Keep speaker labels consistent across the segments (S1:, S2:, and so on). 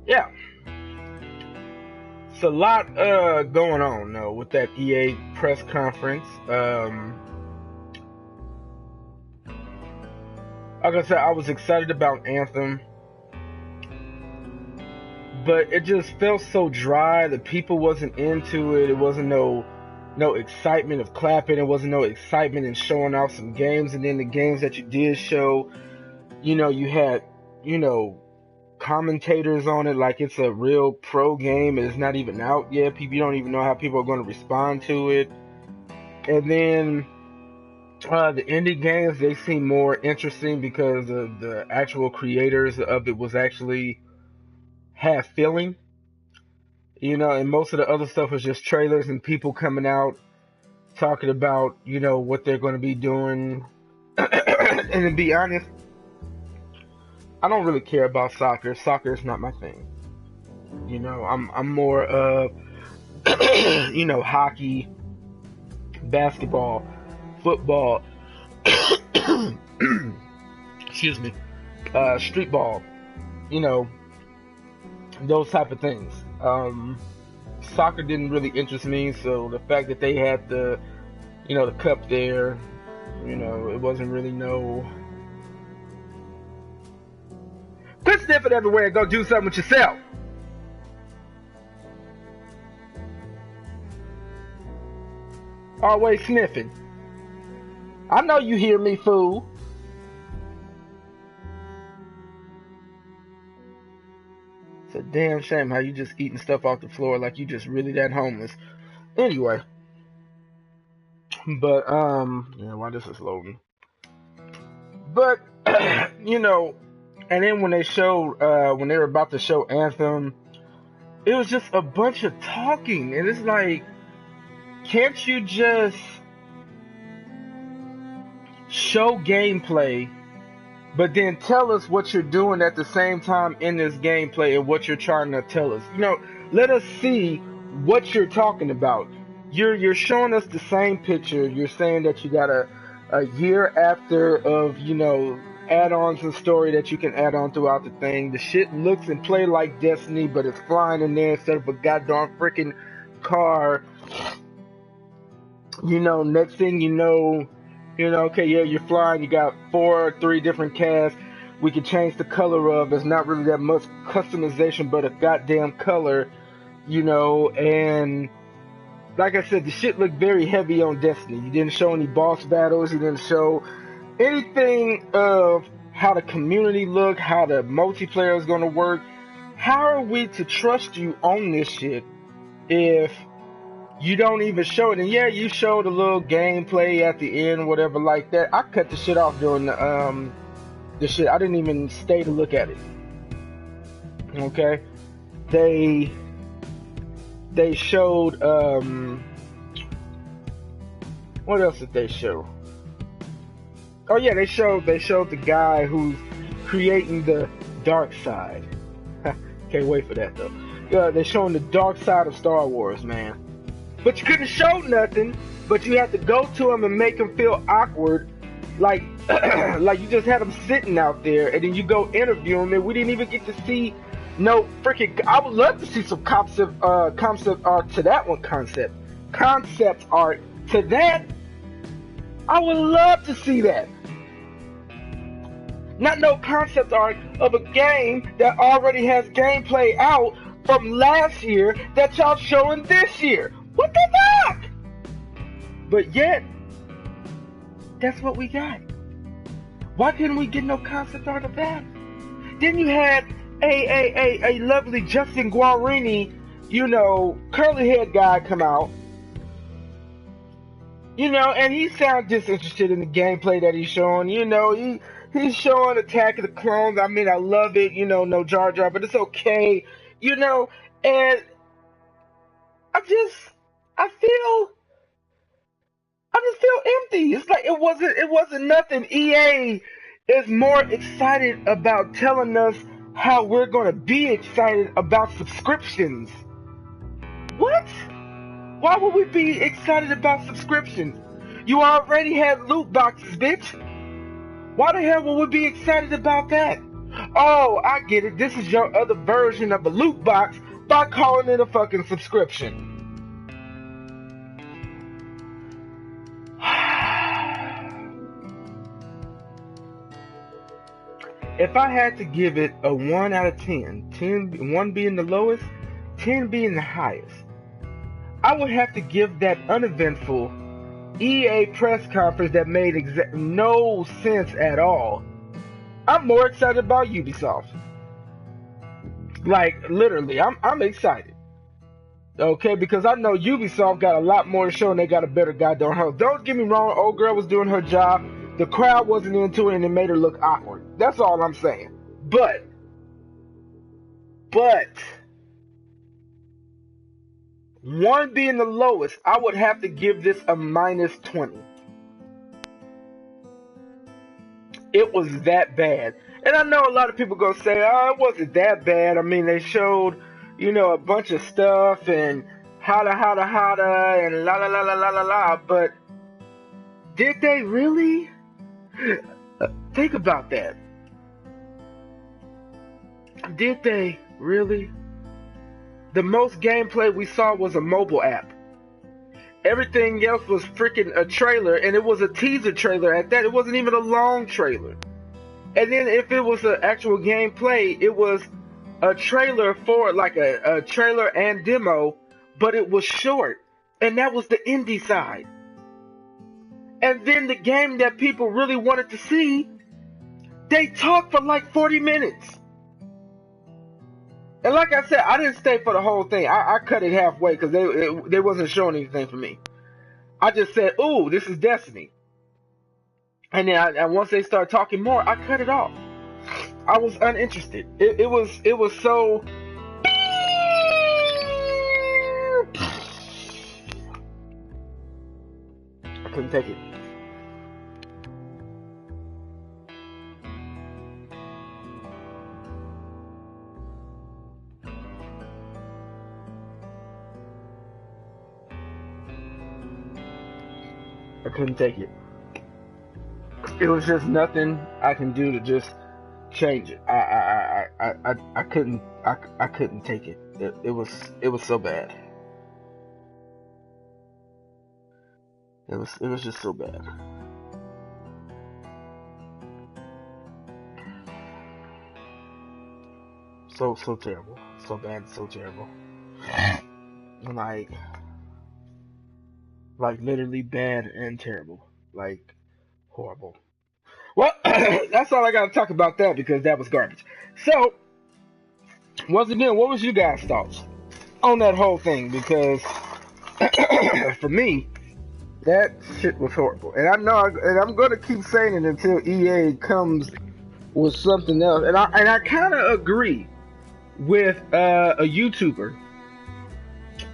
S1: yeah, it's a lot going on though with that EA press conference. Like I said, I was excited about Anthem, but it just felt so dry. The people wasn't into it. It wasn't no excitement of clapping. It wasn't no excitement in showing off some games. And then the games that you did show, you had, commentators on it like it's a real pro game and it's not even out yet. People, you don't even know how people are going to respond to it. And then the indie games, they seem more interesting because the actual creators of it was actually half feeling, and most of the other stuff was just trailers and people coming out talking about, what they're going to be doing. And to be honest, I don't really care about soccer. Soccer is not my thing. I'm more of, hockey, basketball, football, excuse me, street ball, those type of things. Soccer didn't really interest me, so the fact that they had the cup there, it wasn't really no. Quit sniffing everywhere and go do something with yourself. Always sniffing. I know you hear me, fool. It's a damn shame how you just eating stuff off the floor like you just really that homeless. Anyway. But, yeah, why this is loading. But, and then when they showed, when they were about to show Anthem, it was just a bunch of talking. And it's like, can't you just show gameplay, but then tell us what you're doing at the same time in this gameplay and what you're trying to tell us? Let us see what you're talking about. You're showing us the same picture. You're saying that you got a year after of, add-ons and story that you can add on throughout the thing. The shit looks and play like Destiny, but it's flying in there instead of a goddamn freaking car. Next thing okay, yeah, you're flying, you got 4 or 3 different casts. We can change the color of. There's not really that much customization, but a goddamn color, and like I said, the shit looked very heavy on Destiny. You didn't show any boss battles, you didn't show anything of how the community looked, how the multiplayer is going to work. How are we to trust you on this shit if you don't even show it? And yeah, you showed a little gameplay at the end, whatever like that. I cut the shit off during the shit. I didn't even stay to look at it. Okay? They showed, what else did they show? Oh yeah, they showed the guy who's creating the dark side. Can't wait for that though. Yeah, they're showing the dark side of Star Wars, man. But you couldn't show nothing, but you had to go to him and make him feel awkward, like like you just had him sitting out there, and then you go interview him, and we didn't even get to see no freaking. I would love to see some concept art to that one. Concept art to that. I would love to see that. Not no concept art of a game that already has gameplay out from last year that y'all showing this year. What the fuck? But yet, that's what we got. Why couldn't we get no concept art of that? Then you had a lovely Justin Guarini, curly haired guy come out, and he sounds disinterested in the gameplay that he's showing. He's showing Attack of the Clones. I mean, I love it. No Jar Jar, but it's okay. And I just feel empty. It's like it wasn't nothing. EA is more excited about telling us how we're gonna be excited about subscriptions. What? Why would we be excited about subscriptions? You already had loot boxes, bitch. Why the hell would we be excited about that? Oh, I get it. This is your other version of a loot box by calling it a fucking subscription. If I had to give it a 1 out of 10, 1 being the lowest, 10 being the highest, I would have to give that uneventful EA press conference that made no sense at all. I'm more excited about Ubisoft. Like, literally, I'm excited. Okay, because I know Ubisoft got a lot more to show and they got a better goddamn host. Don't get me wrong, old girl was doing her job. The crowd wasn't into it and it made her look awkward. That's all I'm saying. But, 1 being the lowest, I would have to give this a -20. It was that bad. And I know a lot of people gonna say, oh, it wasn't that bad. I mean, they showed, a bunch of stuff and hotta and la la la la la la la. But did they really? Think about that. Did they really? The most gameplay we saw was a mobile app. Everything else was freaking a trailer, and it was a teaser trailer at that. It wasn't even a long trailer. And then if it was an actual gameplay, it was a trailer for, like a trailer and demo, but it was short. And that was the indie side. And then the game that people really wanted to see, they talked for like 40 minutes. And like I said, I didn't stay for the whole thing. I cut it halfway because they wasn't showing anything for me. I just said, ooh, this is Destiny. And then once they started talking more, I cut it off. I was uninterested. It was so... I couldn't take it. I couldn't take it. It was just nothing I can do to just change it. I couldn't take it. It was so bad. It was just so bad. So terrible. So bad, so terrible. Like literally bad and terrible. Like horrible. Well, that's all I got to talk about that because that was garbage. So, once again, what was you guys' thoughts on that whole thing? Because for me, that shit was horrible. And I know, and I'm going to keep saying it until EA comes with something else. And I kind of agree with a YouTuber,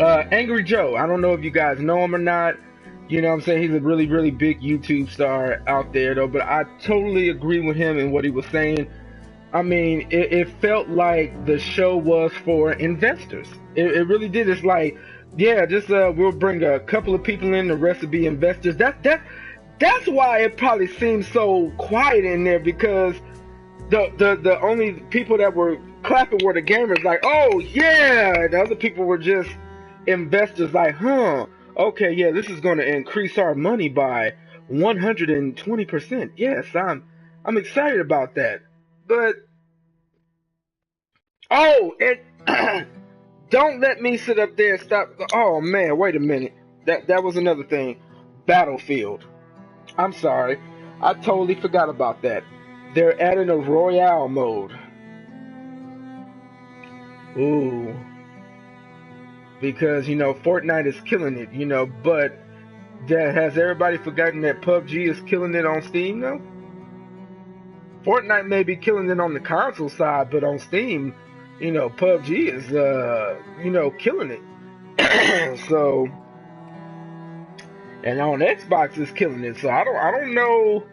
S1: Angry Joe. I don't know if you guys know him or not. You know what I'm saying? He's a really, really big YouTube star out there, though. But I totally agree with him in what he was saying. I mean, it felt like the show was for investors. It really did. It's like, yeah, just we'll bring a couple of people in, the rest will be investors. That's why it probably seems so quiet in there, because the only people that were clapping were the gamers, like, oh yeah. The other people were just investors, like, huh. Okay, yeah, this is going to increase our money by 120%. Yes, I'm excited about that. But don't let me sit up there and stop. Oh man, wait a minute. That was another thing. Battlefield. I'm sorry, I totally forgot about that. They're adding a Royale mode. Ooh. Because, Fortnite is killing it, but has everybody forgotten that PUBG is killing it on Steam, though? Fortnite may be killing it on the console side, but on Steam, PUBG is, killing it. So, and on Xbox is killing it. So I don't know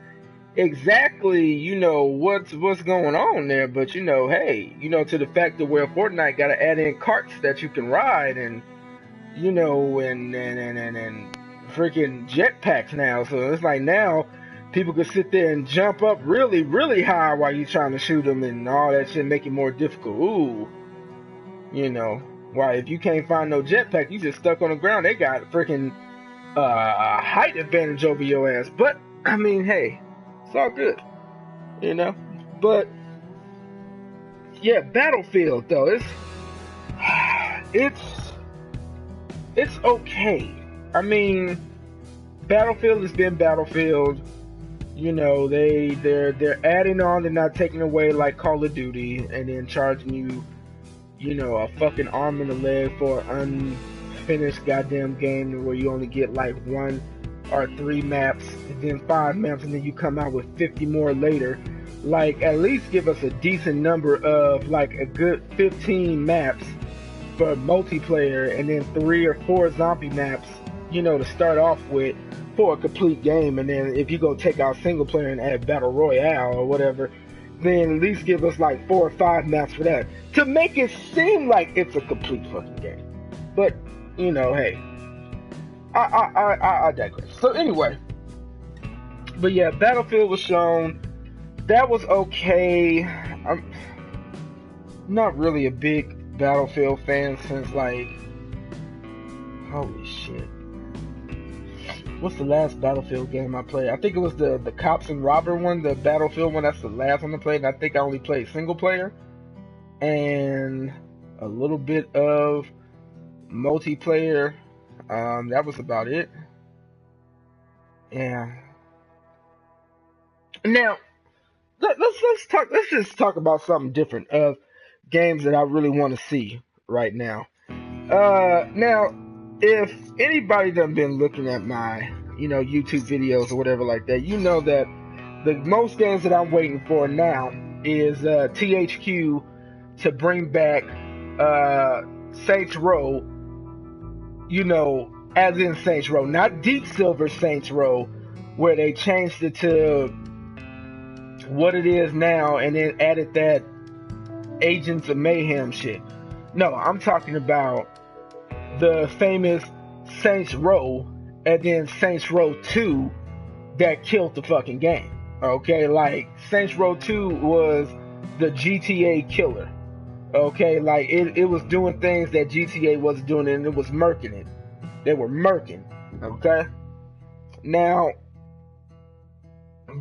S1: exactly, what's going on there, but hey, to the fact that where Fortnite got to add in carts that you can ride, and and freaking jetpacks now. So it's like now people could sit there and jump up really, really high while you're trying to shoot them and all that shit, make it more difficult. Ooh, you know, why if you can't find no jetpack, you just stuck on the ground. They got freaking height advantage over your ass. But I mean, hey, it's all good, you know. But yeah, Battlefield though, it's okay. I mean, Battlefield has been Battlefield. You know, they're adding on, they're not taking away like Call of Duty and then charging you, you know, a fucking arm and a leg for an unfinished goddamn game where you only get like 1 or 3 maps and then 5 maps and then you come out with 50 more later. Like, at least give us a decent number of like a good 15 maps for multiplayer and then 3 or 4 zombie maps, you know, to start off with for a complete game. And then if you go take out single player and add battle royale or whatever, then at least give us like 4 or 5 maps for that to make it seem like it's a complete fucking game. But you know, hey, I digress. So anyway, but yeah, Battlefield was shown. That was okay. I'm not really a big Battlefield fan since like, holy shit, what's the last Battlefield game I played? I think it was the Cops and Robber one, the Battlefield one. That's the last one I played, and I think I only played single player and a little bit of multiplayer. That was about it. Yeah. Now, let's just talk about something different of games that I really want to see right now. Now, if anybody done been looking at my, you know, YouTube videos or whatever like that, you know that the most games that I'm waiting for now is THQ to bring back Saints Row, you know, as in Saints Row, not Deep Silver Saints Row, where they changed it to what it is now and then added that Agents of Mayhem shit. No, I'm talking about the famous Saints Row and then Saints Row 2 that killed the fucking game. Okay, like Saints Row 2 was the GTA killer. Okay, like it was doing things that GTA wasn't doing and it was murking it. They were murking. Okay, now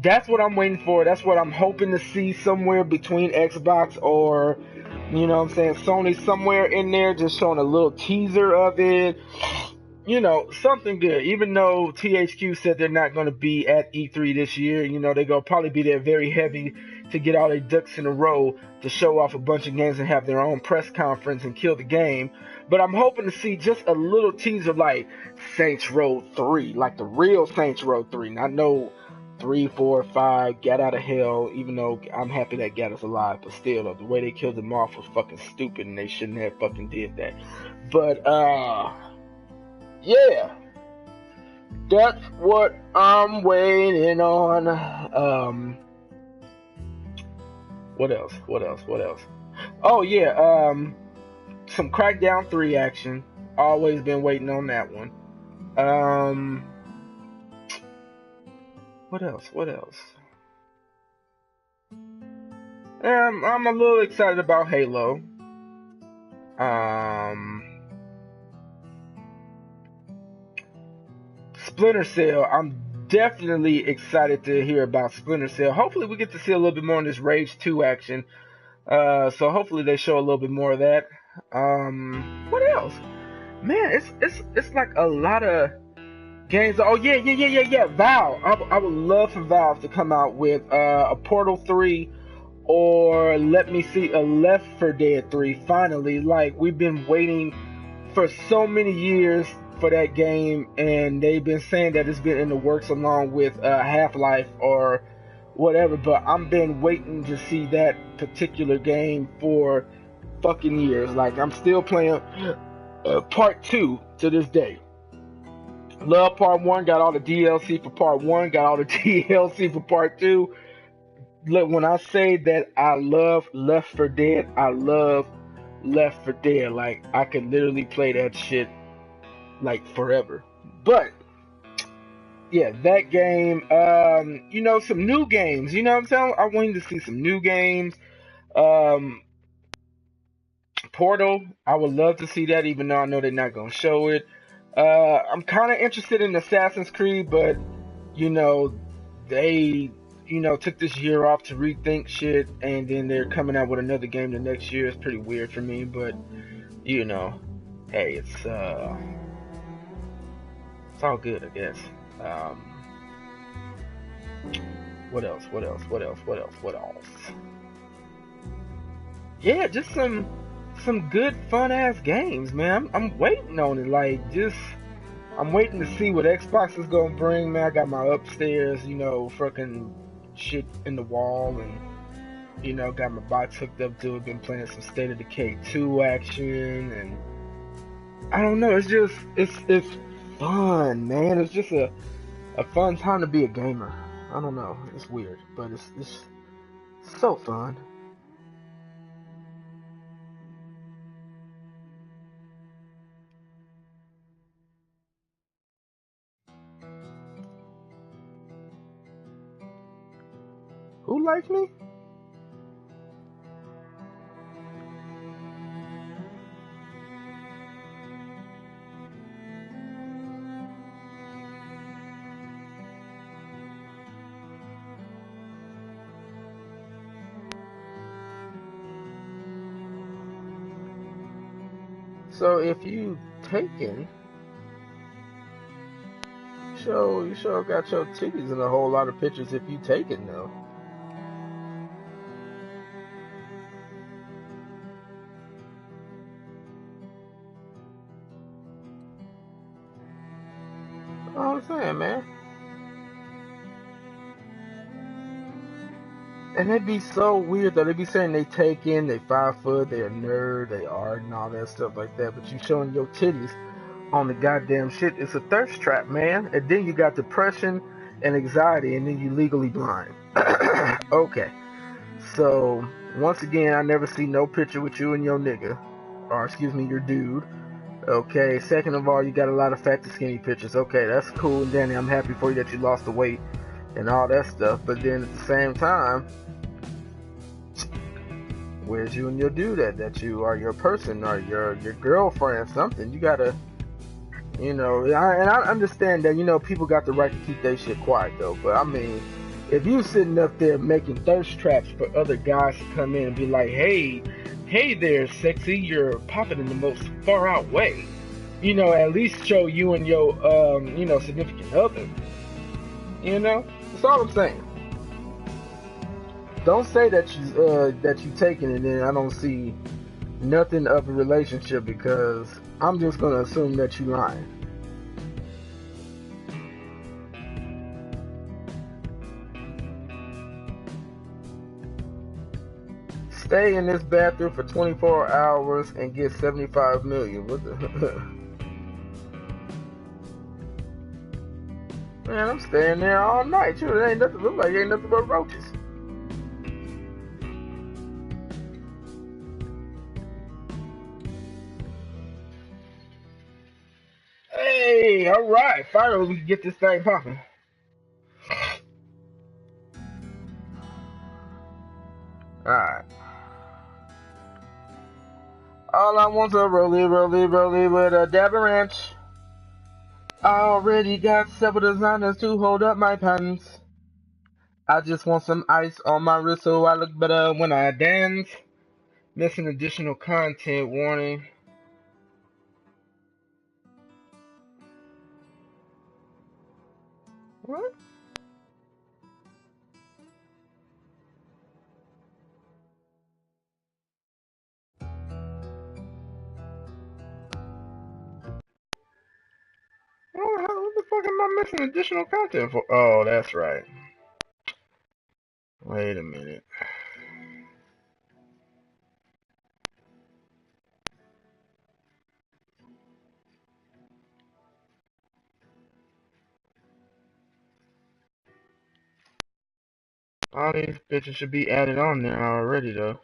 S1: that's what I'm waiting for. That's what I'm hoping to see somewhere between Xbox or, you know what I'm saying, Sony, somewhere in there, just showing a little teaser of it. You know, something good. Even though THQ said they're not going to be at E3 this year, you know, they're going to probably be there very heavy to get all their ducks in a row to show off a bunch of games and have their own press conference and kill the game. But I'm hoping to see just a little teaser like Saints Row 3, like the real Saints Row 3. Not no 3, 4, 5, Get Out of Hell, even though I'm happy that Gat is alive, but still, though, the way they killed him off was fucking stupid and they shouldn't have fucking did that. But, yeah, that's what I'm waiting on. What else? Oh, yeah, some Crackdown 3 action. Always been waiting on that one. What else? I'm a little excited about Halo. Splinter Cell, I'm definitely excited to hear about Splinter Cell. Hopefully we get to see a little bit more in this Rage 2 action. So hopefully they show a little bit more of that. What else? Man, it's like a lot of games. Oh yeah. Valve. I would love for Valve to come out with a Portal 3 or let me see, a Left 4 Dead 3 finally. Like, we've been waiting for so many years for that game, and they've been saying that it's been in the works along with Half-Life or whatever, but I've been waiting to see that particular game for fucking years. Like, I'm still playing part 2 to this day. Love part 1, got all the DLC for part 1, got all the DLC for part 2. Look, when I say that I love Left 4 Dead, I love Left 4 Dead. Like, I could literally play that shit like forever. But yeah, that game. You know, some new games. You know what I'm saying? I wanted to see some new games. Um, Portal. I would love to see that, even though I know they're not gonna show it. I'm kind of interested in Assassin's Creed, but you know, they took this year off to rethink shit, and then they're coming out with another game the next year. It's pretty weird for me, but you know, hey, it's all good, I guess. Um, what else? What else? What else? What else? What else? Yeah, just some good fun ass games, man. I'm waiting on it. Like, just I'm waiting to see what Xbox is gonna bring, man. I got my upstairs, fucking shit in the wall, and got my box hooked up to it. Been playing some State of Decay 2 action, and I don't know. It's just it's fun, man. It's just a fun time to be a gamer. I don't know. It's weird, but it's so fun. Who likes me? So if you taken, you sure got your titties in a whole lot of pictures if you taken though. All I'm saying, man. And it'd be so weird though. They be saying they taken, they 5 foot, they a nerd, they art and all that stuff like that. But you showing your titties on the goddamn shit. It's a thirst trap, man. And then you got depression and anxiety, and then you legally blind. Okay. So once again, I never see no picture with you and your nigga, or excuse me, your dude. Okay. Second of all, you got a lot of fat to skinny pictures. Okay, that's cool and Danny. I'm happy for you that you lost the weight and all that stuff. But then at the same time, where's you and your dude at? That you are your person or your girlfriend, something. You gotta, and I understand that people got the right to keep their shit quiet though. But I mean, if you sitting up there making thirst traps for other guys to come in and be like, hey there, sexy, you're popping in the most far out way. At least show you and your significant other. That's all I'm saying. Don't say that you taking it and I don't see nothing of a relationship because I'm just gonna assume that you lying. Stay in this bathroom for 24 hours and get 75 million. What the? Man, I'm staying there all night. Too. It ain't nothing. Look like it ain't nothing but roaches. Hey, all right. Finally, we can get this thing popping. All right. All I want's a roly with a dab of ranch. I already got several designers to hold up my pants. I just want some ice on my wrist so I look better when I dance. Missing additional content warning. What? What the fuck am I missing additional content for? Oh, that's right. Wait a minute. All these bitches should be added on there already, though.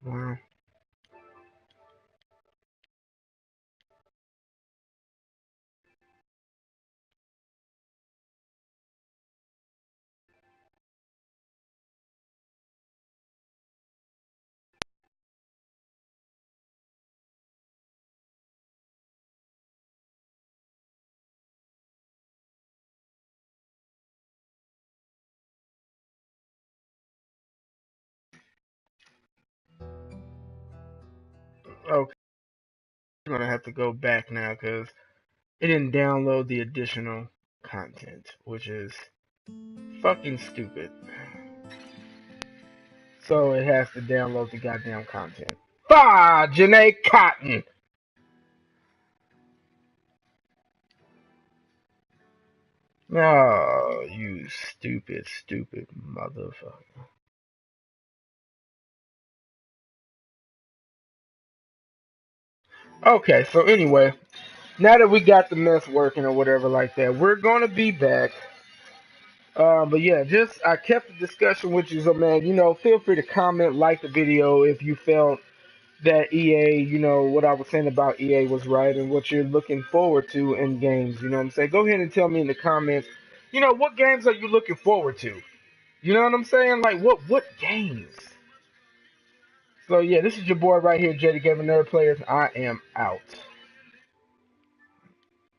S1: Wow. Okay, I'm gonna have to go back now because it didn't download the additional content, which is fucking stupid. So it has to download the goddamn content. Bah, Janae Cotton. Oh, you stupid, stupid motherfucker. Okay, so anyway, now that we got the mess working or whatever like that, we're gonna be back. But yeah, just I kept the discussion with you, so man, feel free to comment, like the video if you felt that EA, what I was saying about EA was right and what you're looking forward to in games. You know what I'm saying? Go ahead and tell me in the comments. What games are you looking forward to? You know what I'm saying? Like what games? So yeah, this is your boy right here, JayTheGamerNerd Players. I am out.